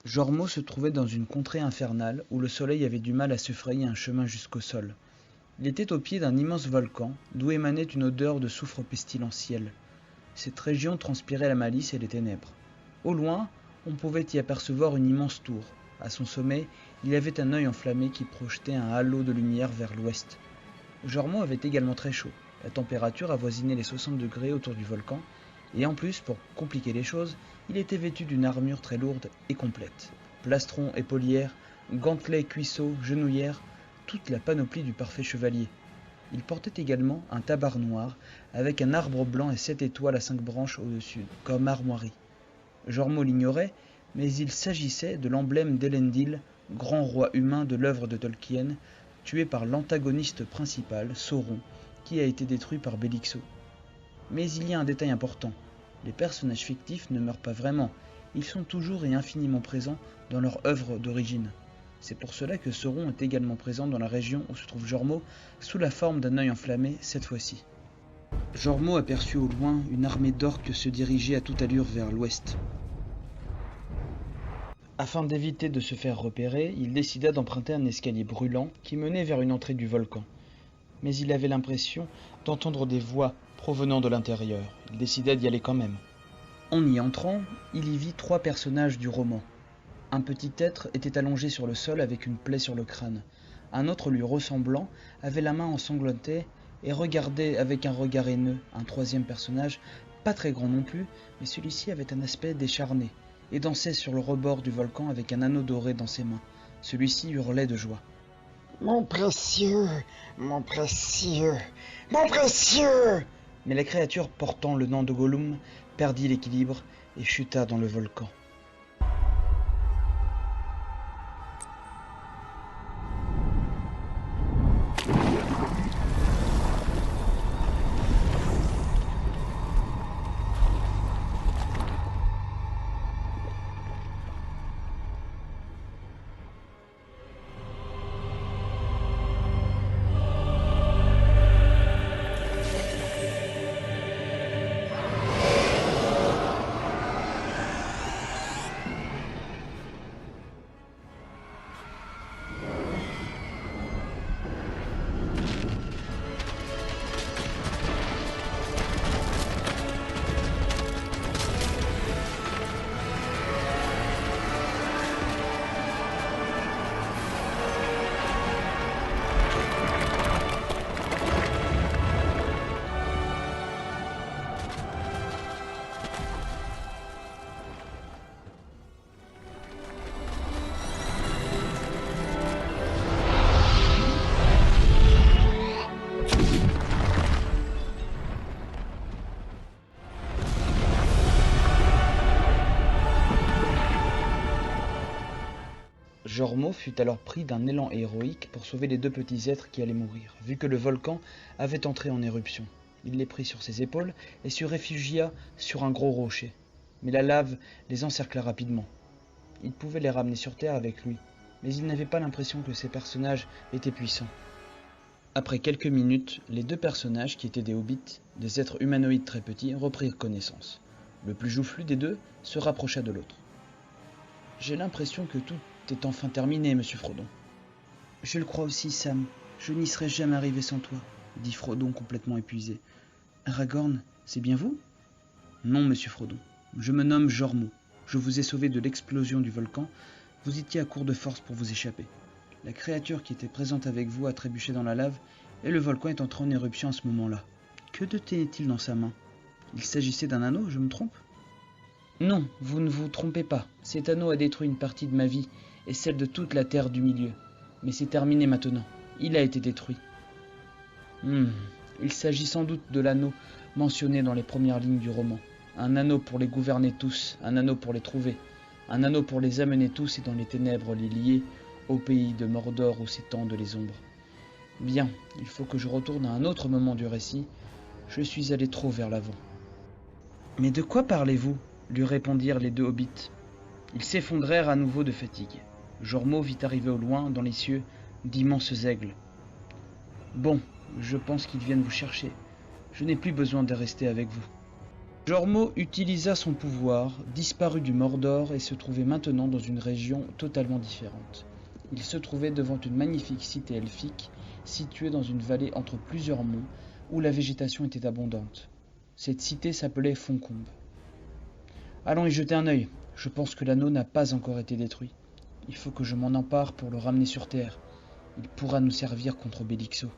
Jormo se trouvait dans une contrée infernale où le soleil avait du mal à se frayer un chemin jusqu'au sol. Il était au pied d'un immense volcan d'où émanait une odeur de soufre pestilentiel. Cette région transpirait la malice et les ténèbres. Au loin, on pouvait y apercevoir une immense tour. À son sommet, il y avait un œil enflammé qui projetait un halo de lumière vers l'ouest. Jormo avait également très chaud. La température avoisinait les 60 degrés autour du volcan, et en plus, pour compliquer les choses, il était vêtu d'une armure très lourde et complète. Plastron, épaulières, gantelets, cuisseaux, genouillères, toute la panoplie du parfait chevalier. Il portait également un tabard noir, avec un arbre blanc et 7 étoiles à 5 branches au-dessus, comme armoirie. Jormo l'ignorait, mais il s'agissait de l'emblème d'Elendil, grand roi humain de l'œuvre de Tolkien, tué par l'antagoniste principal, Sauron, qui a été détruit par Bélixo. Mais il y a un détail important. Les personnages fictifs ne meurent pas vraiment, ils sont toujours et infiniment présents dans leur œuvre d'origine. C'est pour cela que Sauron est également présent dans la région où se trouve Jormo, sous la forme d'un œil enflammé cette fois-ci. Jormo aperçut au loin une armée d'orques se diriger à toute allure vers l'ouest. Afin d'éviter de se faire repérer, il décida d'emprunter un escalier brûlant qui menait vers une entrée du volcan. Mais il avait l'impression d'entendre des voix provenant de l'intérieur. Il décida d'y aller quand même. En y entrant, il y vit 3 personnages du roman. Un petit être était allongé sur le sol avec une plaie sur le crâne. Un autre lui ressemblant avait la main ensanglantée et regardait avec un regard haineux. Un 3e personnage, pas très grand non plus, mais celui-ci avait un aspect décharné et dansait sur le rebord du volcan avec un anneau doré dans ses mains. Celui-ci hurlait de joie. Mon précieux, mon précieux, mon précieux! Mais la créature portant le nom de Gollum perdit l'équilibre et chuta dans le volcan. Jormo fut alors pris d'un élan héroïque pour sauver les 2 petits êtres qui allaient mourir, vu que le volcan avait entré en éruption. Il les prit sur ses épaules et se réfugia sur un gros rocher. Mais la lave les encercla rapidement. Il pouvait les ramener sur terre avec lui, mais il n'avait pas l'impression que ces personnages étaient puissants. Après quelques minutes, les 2 personnages, qui étaient des hobbits, des êtres humanoïdes très petits, reprirent connaissance. Le plus joufflu des 2 se rapprocha de l'autre. « J'ai l'impression que tout est enfin terminé, monsieur Frodon. »« Je le crois aussi, Sam. Je n'y serais jamais arrivé sans toi, » dit Frodon complètement épuisé. « Aragorn, c'est bien vous ?»« Non, monsieur Frodon. Je me nomme Jormo. Je vous ai sauvé de l'explosion du volcan. Vous étiez à court de force pour vous échapper. La créature qui était présente avec vous a trébuché dans la lave, et le volcan est entré en éruption à ce moment-là. Que tenait-il dans sa main? Il s'agissait d'un anneau, je me trompe ? Non, vous ne vous trompez pas. Cet anneau a détruit une partie de ma vie et celle de toute la terre du milieu. Mais c'est terminé maintenant. Il a été détruit. Il s'agit sans doute de l'anneau mentionné dans les premières lignes du roman. Un anneau pour les gouverner tous, un anneau pour les trouver, un anneau pour les amener tous et dans les ténèbres les lier au pays de Mordor où s'étendent les ombres. Bien, il faut que je retourne à un autre moment du récit. Je suis allé trop vers l'avant. Mais de quoi parlez-vous ? Lui répondirent les 2 hobbits. Ils s'effondrèrent à nouveau de fatigue. Jormo vit arriver au loin, dans les cieux, d'immenses aigles. Bon, je pense qu'ils viennent vous chercher. Je n'ai plus besoin de rester avec vous. Jormo utilisa son pouvoir, disparut du Mordor et se trouvait maintenant dans une région totalement différente. Il se trouvait devant une magnifique cité elfique, située dans une vallée entre plusieurs monts, où la végétation était abondante. Cette cité s'appelait Foncombe. Allons y jeter un œil. Je pense que l'anneau n'a pas encore été détruit. Il faut que je m'en empare pour le ramener sur Terre. Il pourra nous servir contre Bélixo.